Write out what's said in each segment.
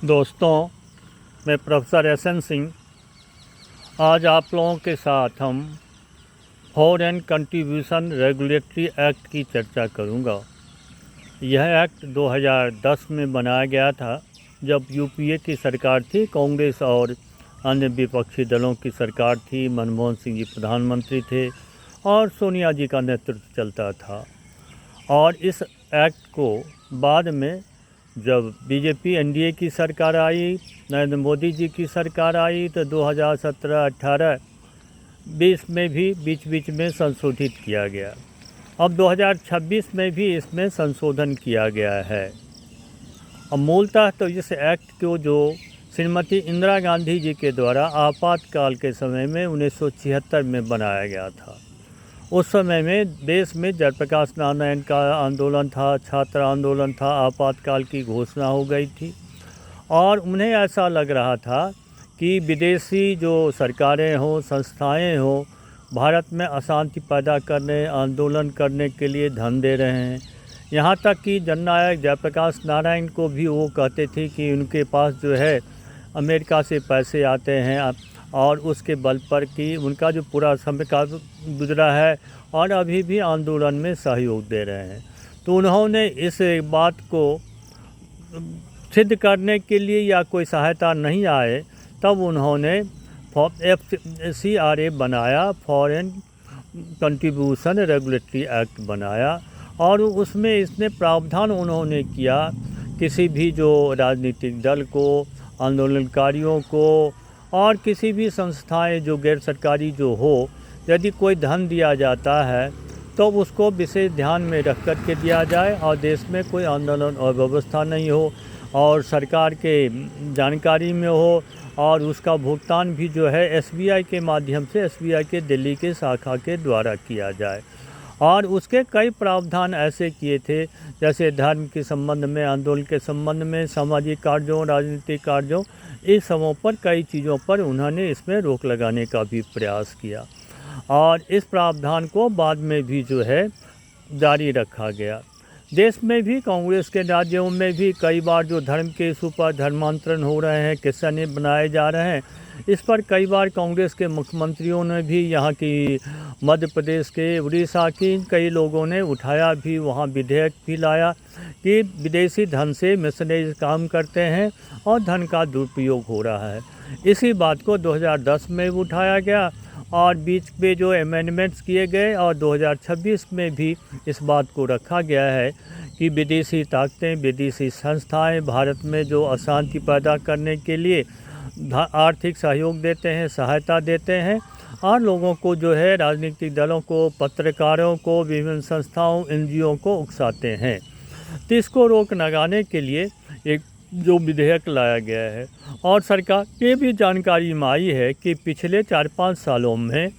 दोस्तों, मैं professor SN. Singh. आज आप लोगों के साथ हम फॉरेन कंट्रीब्यूशन रेगुलेटरी एक्ट की चर्चा करूंगा। यह एक्ट 2010 में बनाया गया था, जब यूपीए की सरकार थी, कांग्रेस और अन्य विपक्षी दलों की सरकार थी। मनमोहन सिंह जी प्रधानमंत्री थे और सोनिया जी का नेतृत्व चलता था। और इस एक्ट को बाद में जब बीजेपी एनडीए की सरकार आई, नरेंद्र मोदी जी की सरकार आई, तो 2017, 18, 20 में भी बीच में संशोधित किया गया। अब 2026 में भी इसमें संशोधन किया गया है। अब मूलतः तो इस एक्ट को जो श्रीमती इंदिरा गांधी जी के द्वारा आपातकाल के समय में 1976 में बनाया गया था। उस समय में देश में जयप्रकाश नारायण का आंदोलन था, छात्र आंदोलन था, आपातकाल की घोषणा हो गई थी और उन्हें ऐसा लग रहा था कि विदेशी जो सरकारें हों, संस्थाएं हों, भारत में अशांति पैदा करने, आंदोलन करने के लिए धन दे रहे हैं। यहाँ तक कि जननायक जयप्रकाश नारायण को भी वो कहते थे कि उनके पास जो है अमेरिका से पैसे आते हैं और उसके बल पर कि उनका जो पूरा समय का गुजरा है और अभी भी आंदोलन में सहयोग दे रहे हैं। तो उन्होंने इस बात को सिद्ध करने के लिए या कोई सहायता नहीं आए, तब उन्होंने FCRA बनाया, फॉरेन कंट्रीब्यूशन रेगुलेटरी एक्ट बनाया। और उसमें इसने प्रावधान उन्होंने किया, किसी भी जो राजनीतिक दल को, आंदोलनकारियों को और किसी भी संस्थाएं जो गैर सरकारी जो हो, यदि कोई धन दिया जाता है तो उसको विशेष ध्यान में रख कर के दिया जाए और देश में कोई आंदोलन और व्यवस्था नहीं हो और सरकार के जानकारी में हो। और उसका भुगतान भी जो है SBI के माध्यम से, SBI के दिल्ली के शाखा के द्वारा किया जाए। और उसके कई प्रावधान ऐसे किए थे, जैसे धर्म के संबंध में, आंदोलन के संबंध में, सामाजिक कार्यों, राजनीतिक कार्यों, इस समूह पर कई चीज़ों पर उन्होंने इसमें रोक लगाने का भी प्रयास किया। और इस प्रावधान को बाद में भी जो है जारी रखा गया। देश में भी, कांग्रेस के राज्यों में भी कई बार जो धर्म के इशू पर धर्मांतरण हो रहे हैं, किस्से बनाए जा रहे हैं, इस पर कई बार कांग्रेस के मुख्यमंत्रियों ने भी, यहाँ की मध्य प्रदेश के, उड़ीसा की कई लोगों ने उठाया भी, वहाँ विधेयक भी लाया कि विदेशी धन से मिशनरी काम करते हैं और धन का दुरुपयोग हो रहा है। इसी बात को 2010 में उठाया गया और बीच में जो अमेंडमेंट्स किए गए और 2026 में भी इस बात को रखा गया है कि विदेशी ताकतें, विदेशी संस्थाएं भारत में जो अशांति पैदा करने के लिए आर्थिक सहयोग देते हैं, सहायता देते हैं और लोगों को जो है, राजनीतिक दलों को, पत्रकारों को, विभिन्न संस्थाओं, NGO को उकसाते हैं। तो इसको रोक लगाने के लिए एक जो विधेयक लाया गया है। और सरकार ये भी जानकारी में आई है कि पिछले 4-5 सालों में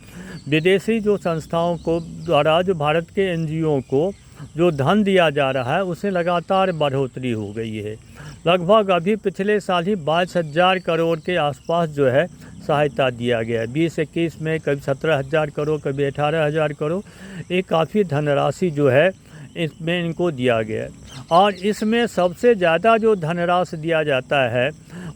विदेशी जो संस्थाओं को द्वारा जो भारत के NGO को जो धन दिया जा रहा है, उसमें लगातार बढ़ोतरी हो गई है। लगभग अभी पिछले साल ही 22,000 करोड़ के आसपास जो है सहायता दिया गया है। 2021 में कभी 17,000 करोड़, कभी 18,000 करोड़, ये काफ़ी धनराशि जो है इसमें इनको दिया गया है। और इसमें सबसे ज़्यादा जो धनराशि दिया जाता है,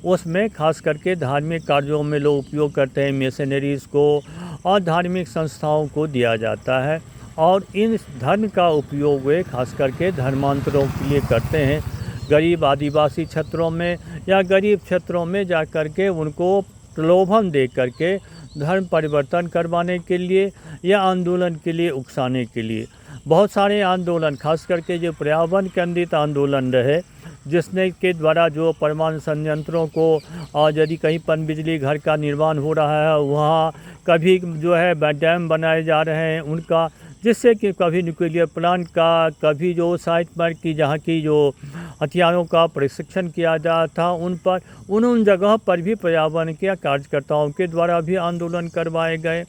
उसमें खास करके धार्मिक कार्यों में लोग उपयोग करते हैं, मिशनरीज़ को और धार्मिक संस्थाओं को दिया जाता है। और इन धन का उपयोग वे खास करके धर्मांतरों के लिए करते हैं। गरीब आदिवासी क्षेत्रों में या गरीब क्षेत्रों में जा कर के उनको प्रलोभन दे करके धर्म परिवर्तन करवाने के लिए या आंदोलन के लिए उकसाने के लिए। बहुत सारे आंदोलन, खास करके जो पर्यावरण केंद्रित आंदोलन रहे, जिसने के द्वारा जो परमाणु संयंत्रों को और यदि कहीं पनबिजली घर का निर्माण हो रहा है, वहाँ कभी जो है डैम बनाए जा रहे हैं उनका, जिससे कि कभी न्यूक्लियर प्लांट का, कभी जो साइट पर की जहाँ की जो हथियारों का प्रशिक्षण किया जा था, उन जगह पर भी पर्यावरण के कार्यकर्ताओं के द्वारा भी आंदोलन करवाए गए।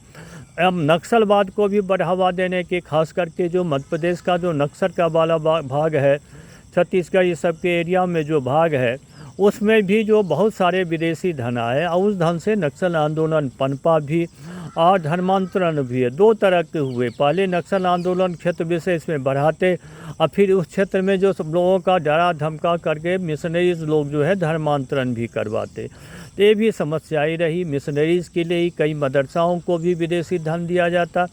अब नक्सलवाद को भी बढ़ावा देने के, खास करके जो मध्य प्रदेश का जो नक्सल का वाला भाग है, छत्तीसगढ़, ये सब के एरिया में जो भाग है, उसमें भी जो बहुत सारे विदेशी धन आए और उस धन से नक्सल आंदोलन पनपा भी और धर्मांतरण भी है। दो तरह के हुए, पहले नक्सल आंदोलन क्षेत्र विशेष में बढ़ाते और फिर उस क्षेत्र में जो सब लोगों का डरा धमका करके मिशनरीज लोग जो है धर्मांतरण भी करवाते। तो ये भी समस्या ही रही। मिशनरीज़ के लिए ही कई मदरसाओं को भी विदेशी धन दिया जाता,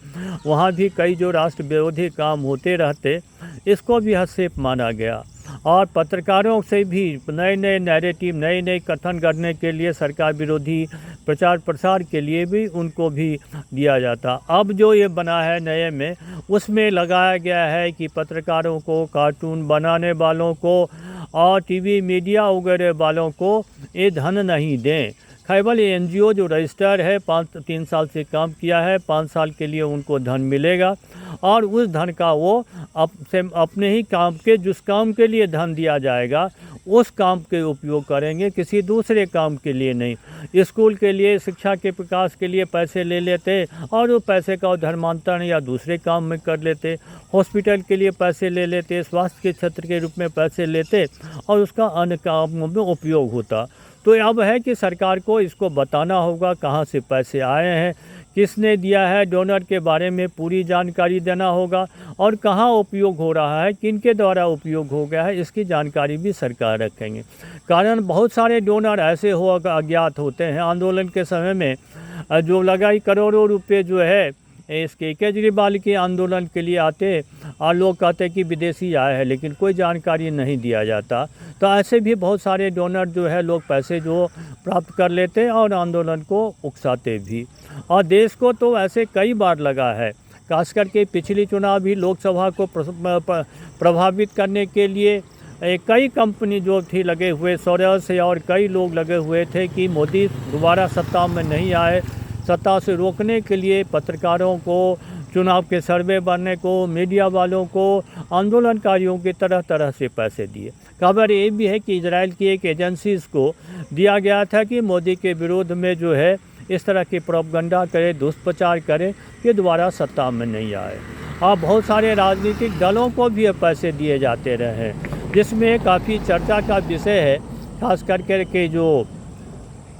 वहाँ भी कई जो राष्ट्र विरोधी काम होते रहते, इसको भी हस्तक्षेप माना गया। और पत्रकारों से भी नए नए नैरेटिव, नए नए कथन करने के लिए, सरकार विरोधी प्रचार प्रसार के लिए भी उनको भी दिया जाता। अब जो ये बना है नए में, उसमें लगाया गया है कि पत्रकारों को, कार्टून बनाने वालों को और टीवी मीडिया वगैरह वालों को ये धन नहीं दें। केवल एनजीओ जो रजिस्टर है 3 साल से काम किया है, 5 साल के लिए उनको धन मिलेगा और उस धन का वो अपने ही काम के, जिस काम के लिए धन दिया जाएगा उस काम के उपयोग करेंगे, किसी दूसरे काम के लिए नहीं। स्कूल के लिए, शिक्षा के विकास के लिए पैसे ले लेते और वो पैसे का धर्मांतरण या दूसरे काम में कर लेते। हॉस्पिटल के लिए पैसे ले लेते, स्वास्थ्य के क्षेत्र के रूप में पैसे लेते और उसका अन्य कामों में उपयोग होता। तो अब है कि सरकार को इसको बताना होगा कहाँ से पैसे आए हैं, किसने दिया है, डोनर के बारे में पूरी जानकारी देना होगा और कहाँ उपयोग हो रहा है, किनके द्वारा उपयोग हो गया है, इसकी जानकारी भी सरकार रखेंगे। कारण बहुत सारे डोनर ऐसे अज्ञात होते हैं। आंदोलन के समय में जो लगाई करोड़ों रुपए जो है इसके केजरीवाल के आंदोलन के लिए आते और लोग कहते कि विदेशी आए हैं, लेकिन कोई जानकारी नहीं दिया जाता। तो ऐसे भी बहुत सारे डोनर जो है लोग पैसे जो प्राप्त कर लेते और आंदोलन को उकसाते भी। और देश को तो ऐसे कई बार लगा है, खास करके पिछली चुनाव भी लोकसभा को प्रभावित करने के लिए कई कंपनी जो थी लगे हुए, सोरेस और कई लोग लगे हुए थे कि मोदी दोबारा सत्ता में नहीं आए। सत्ता से रोकने के लिए पत्रकारों को, चुनाव के सर्वे बनने को, मीडिया वालों को, आंदोलनकारियों की तरह तरह से पैसे दिए। खबर ये भी है कि इजराइल की एक एजेंसीज़ को दिया गया था कि मोदी के विरोध में जो है इस तरह की प्रोपगंडा करे, दुष्प्रचार करे कि दोबारा सत्ता में नहीं आए। और बहुत सारे राजनीतिक दलों को भी पैसे दिए जाते रहे, जिसमें काफ़ी चर्चा का विषय है। खास करके के जो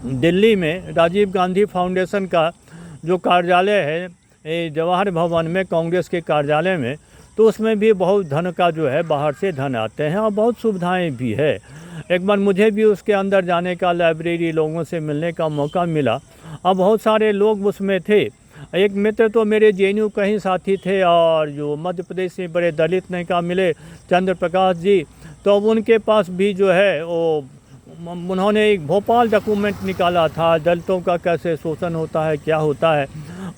दिल्ली में राजीव गांधी फाउंडेशन का जो कार्यालय है जवाहर भवन में, कांग्रेस के कार्यालय में, तो उसमें भी बहुत धन का जो है बाहर से धन आते हैं और बहुत सुविधाएं भी है। एक बार मुझे भी उसके अंदर जाने का, लाइब्रेरी लोगों से मिलने का मौका मिला और बहुत सारे लोग उसमें थे। एक मित्र तो मेरे जेएनयू कहीं साथी थे और जो मध्य प्रदेश से बड़े दलित नेता मिले, चंद्र प्रकाश जी, तो उनके पास भी जो है वो उन्होंने एक भोपाल डॉक्यूमेंट निकाला था, दलितों का कैसे शोषण होता है, क्या होता है।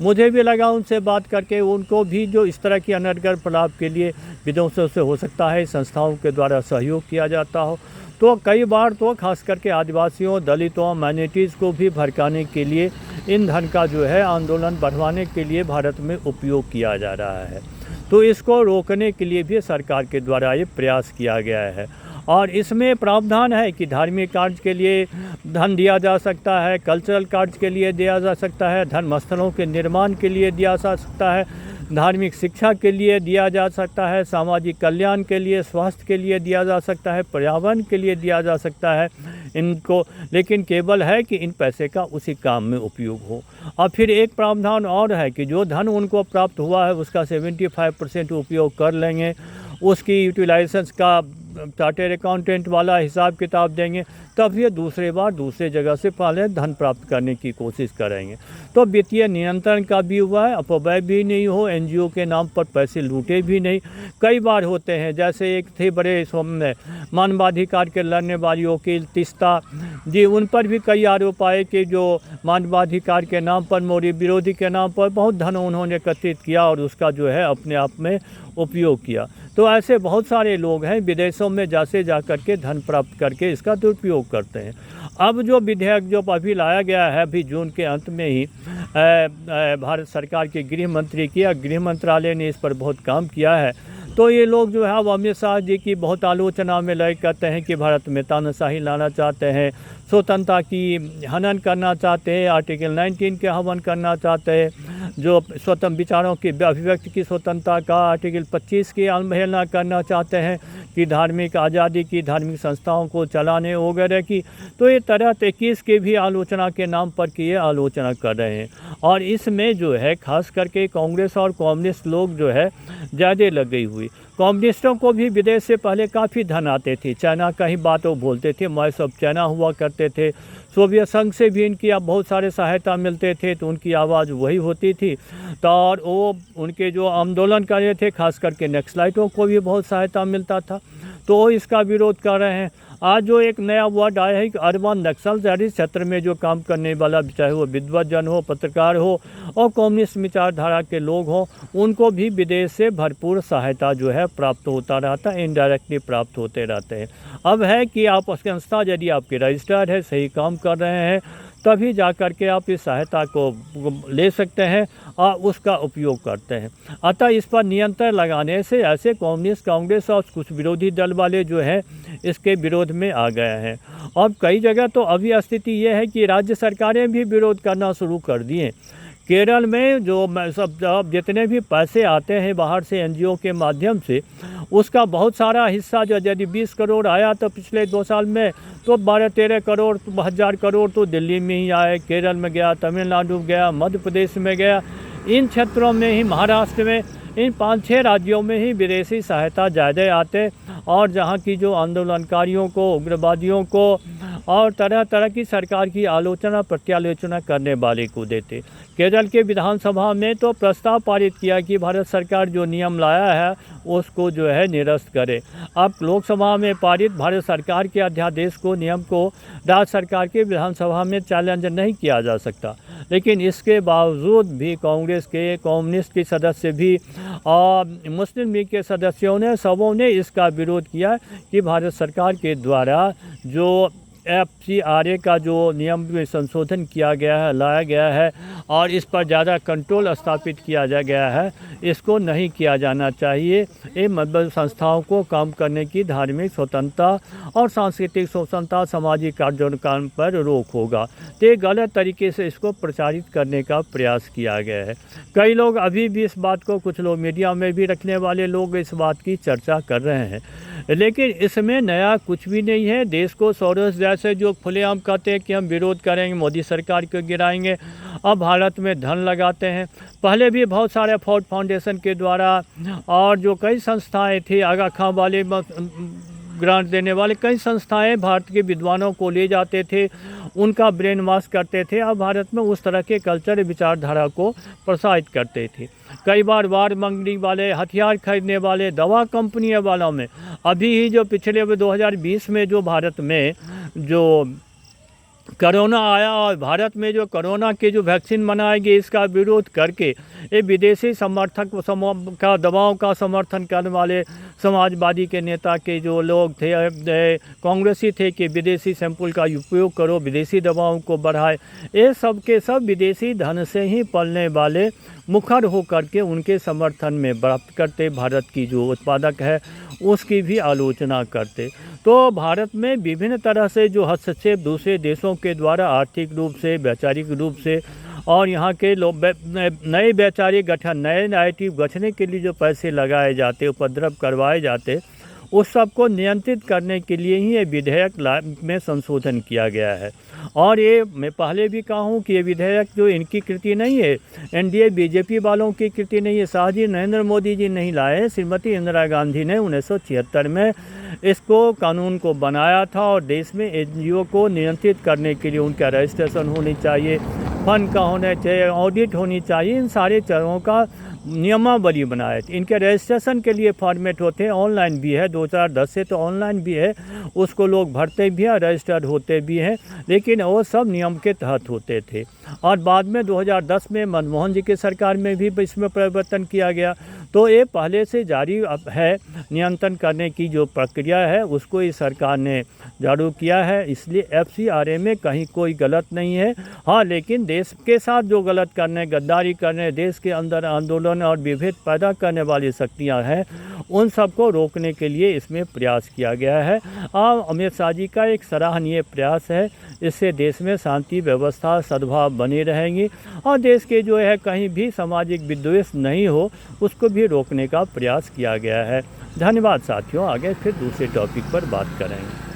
मुझे भी लगा उनसे बात करके उनको भी जो इस तरह की अनर्गल लाभ के लिए विदेशों से हो सकता है संस्थाओं के द्वारा सहयोग किया जाता हो। तो कई बार तो खास करके आदिवासियों, दलितों, माइनॉरिटीज़ को भी भड़काने के लिए इन धन का जो है आंदोलन बढ़वाने के लिए भारत में उपयोग किया जा रहा है। तो इसको रोकने के लिए भी सरकार के द्वारा ये प्रयास किया गया है। और इसमें प्रावधान है कि धार्मिक कार्य के लिए धन दिया जा सकता है, कल्चरल कार्य के लिए दिया जा सकता है, धर्मस्थलों के निर्माण के लिए दिया जा सकता है, धार्मिक शिक्षा के लिए दिया जा सकता है, सामाजिक कल्याण के लिए, स्वास्थ्य के लिए दिया जा सकता है, पर्यावरण के लिए दिया जा सकता है इनको, लेकिन केवल है कि इन पैसे का उसी काम में उपयोग हो। और फिर एक प्रावधान और है कि जो धन उनको प्राप्त हुआ है उसका 75% उपयोग कर लेंगे, उसकी यूटिलाइजेशन का चार्टेड अकाउंटेंट वाला हिसाब किताब देंगे, तब ये दूसरे बार दूसरे जगह से पहले धन प्राप्त करने की कोशिश करेंगे। तो वित्तीय नियंत्रण का भी हुआ है, अपव्यय भी नहीं हो, एनजीओ के नाम पर पैसे लूटे भी नहीं। कई बार होते हैं, जैसे एक थे बड़े मानवाधिकार के लड़ने वाली वकील तीस्ता जी, उन पर भी कई आरोप आए कि जो मानवाधिकार के नाम पर, मोदी विरोधी के नाम पर बहुत धन उन्होंने एकत्रित किया और उसका जो है अपने आप में उपयोग किया। तो ऐसे बहुत सारे लोग हैं विदेशों में जैसे जा कर के धन प्राप्त करके इसका दुरुपयोग करते हैं। अब जो विधेयक जो अभी लाया गया है, अभी जून के अंत में ही भारत सरकार के गृह मंत्री किया, गृह मंत्रालय ने इस पर बहुत काम किया है। तो ये लोग जो है अब अमित शाह जी की बहुत आलोचना में लगे, कहते हैं कि भारत में तानाशाही लाना चाहते हैं, स्वतंत्रता की हनन करना चाहते हैं, आर्टिकल 19 के हवन करना चाहते हैं, जो स्वतंत्र विचारों की अभिव्यक्ति की स्वतंत्रता का आर्टिकल 25 की अवहेलना करना चाहते हैं कि धार्मिक आज़ादी की, धार्मिक संस्थाओं को चलाने वगैरह की। तो ये तरह 21 की भी आलोचना के नाम पर की ये आलोचना कर रहे हैं। और इसमें जो है खास करके कांग्रेस और कम्युनिस्ट लोग जो है ज़्यादा लग गई हुई। कम्युनिस्टों को भी विदेश से पहले काफ़ी धन आते थे, चाइना का ही बात वो बोलते थे, मैं सब चाइना हुआ करते थे। सोवियत संघ से भी इनकी अब बहुत सारे सहायता मिलते थे, तो उनकी आवाज़ वही होती थी। तो और वो उनके जो आंदोलन कर रहे थे, खास करके नक्सलाइटों को भी बहुत सहायता मिलता था, तो वो इसका विरोध कर रहे हैं। आज जो एक नया वर्ड आया है कि अर्बन नक्सल, शहरी क्षेत्र में जो काम करने वाला, चाहे वो विद्वजन हो, पत्रकार हो और कम्युनिस्ट विचारधारा के लोग हों, उनको भी विदेश से भरपूर सहायता जो है प्राप्त होता रहता है, इनडायरेक्टली प्राप्त होते रहते हैं। अब है कि आप संस्था यदि आपके रजिस्टर्ड है, सही काम कर रहे हैं, तभी जा कर के आप इस सहायता को ले सकते हैं और उसका उपयोग करते हैं। अतः इस पर नियंत्रण लगाने से ऐसे कम्युनिस्ट, कांग्रेस और कुछ विरोधी दल वाले जो हैं इसके विरोध में आ गए हैं। और कई जगह तो अभी स्थिति ये है कि राज्य सरकारें भी विरोध करना शुरू कर दिए। केरल में जो सब जितने भी पैसे आते हैं बाहर से एनजीओ के माध्यम से, उसका बहुत सारा हिस्सा जो यदि 20 करोड़ आया तो पिछले 2 साल में तो 12-13 करोड़, 1000 करोड़ तो दिल्ली में ही आए, केरल में गया, तमिलनाडु गया, मध्य प्रदेश में गया। इन क्षेत्रों में ही, महाराष्ट्र में, इन 5-6 राज्यों में ही विदेशी सहायता ज़्यादा आते और जहाँ की जो आंदोलनकारियों को, उग्रवादियों को और तरह तरह की सरकार की आलोचना प्रत्यालोचना करने वाले को देते। केरल के विधानसभा में तो प्रस्ताव पारित किया कि भारत सरकार जो नियम लाया है उसको जो है निरस्त करे। अब लोकसभा में पारित भारत सरकार के अध्यादेश को, नियम को राज्य सरकार के विधानसभा में चैलेंज नहीं किया जा सकता। लेकिन इसके बावजूद भी कांग्रेस के, कम्युनिस्ट के सदस्य भी और मुस्लिम लीग के सदस्यों ने, सबों ने इसका विरोध किया कि भारत सरकार के द्वारा जो FCRA का जो नियम में संशोधन किया गया है, लाया गया है और इस पर ज़्यादा कंट्रोल स्थापित किया जा गया है, इसको नहीं किया जाना चाहिए। ये मतलब संस्थाओं को काम करने की धार्मिक स्वतंत्रता और सांस्कृतिक स्वतंत्रता, सामाजिक कार्यक्रम पर रोक होगा। तो ये गलत तरीके से इसको प्रचारित करने का प्रयास किया गया है। कई लोग अभी भी इस बात को, कुछ लोग मीडिया में भी रखने वाले लोग इस बात की चर्चा कर रहे हैं, लेकिन इसमें नया कुछ भी नहीं है। देश को सोरोस जैसे जो खुलेआम कहते हैं कि हम विरोध करेंगे, मोदी सरकार को गिराएंगे, अब भारत में धन लगाते हैं। पहले भी बहुत सारे फोर्ड फाउंडेशन के द्वारा और जो कई संस्थाएं थी, आगा खां वाले ग्रांट देने वाले कई संस्थाएं भारत के विद्वानों को ले जाते थे, उनका ब्रेन वॉश करते थे। अब भारत में उस तरह के कल्चर, विचारधारा को प्रोत्साहित करते थे। कई बार वार मंगनी वाले, हथियार खरीदने वाले, दवा कंपनी वालों में, अभी ही जो पिछले 2020 में जो भारत में जो कोरोना आया और भारत में जो कोरोना के जो वैक्सीन बनाए गए, इसका विरोध करके ये विदेशी समर्थक का, दवाओं का समर्थन करने वाले समाजवादी के नेता के जो लोग थे, कांग्रेसी थे कि विदेशी सैंपल का उपयोग करो, विदेशी दवाओं को बढ़ाए, ये सब के सब विदेशी धन से ही पलने वाले मुखर होकर के उनके समर्थन में प्राप्त करते, भारत की जो उत्पादक है उसकी भी आलोचना करते। तो भारत में विभिन्न तरह से जो हस्तक्षेप दूसरे देशों के द्वारा आर्थिक रूप से, वैचारिक रूप से और यहाँ के लोग नए वैचारिक गठन, नए नैरेटिव गठने के लिए जो पैसे लगाए जाते, उपद्रव करवाए जाते, उस सब को नियंत्रित करने के लिए ही ये विधेयक में संशोधन किया गया है। और ये मैं पहले भी कहा हूँ कि ये विधेयक जो इनकी कृति नहीं है, एनडीए बीजेपी वालों की कृति नहीं है, शाहजी नरेंद्र मोदी जी नहीं लाए, श्रीमती इंदिरा गांधी ने 1976 में इसको कानून को बनाया था और देश में एनजीओ को नियंत्रित करने के लिए उनका रजिस्ट्रेशन होनी चाहिए, फंड का होना चाहिए, ऑडिट होनी चाहिए, इन सारे चरणों का नियमावली बनाए थे। इनके रजिस्ट्रेशन के लिए फॉर्मेट होते हैं, ऑनलाइन भी है, 2010 से तो ऑनलाइन भी है, उसको लोग भरते भी हैं, रजिस्टर्ड होते भी हैं, लेकिन वो सब नियम के तहत होते थे। और बाद में 2010 में मनमोहन जी की सरकार में भी इसमें परिवर्तन किया गया। तो ये पहले से जारी है, नियंत्रण करने की जो प्रक्रिया है उसको इस सरकार ने जारी किया है, इसलिए FCRA में कहीं कोई गलत नहीं है। हाँ, लेकिन देश के साथ जो गलत करने, गद्दारी करने, देश के अंदर आंदोलन और विभेद पैदा करने वाली शक्तियाँ हैं, उन सबको रोकने के लिए इसमें प्रयास किया गया है। अमित शाह जी का एक सराहनीय प्रयास है। इससे देश में शांति व्यवस्था सद्भाव बनी रहेंगी और देश के जो है कहीं भी सामाजिक विद्वेष नहीं हो, उसको भी रोकने का प्रयास किया गया है। धन्यवाद साथियों, आगे फिर दूसरे टॉपिक पर बात करेंगे।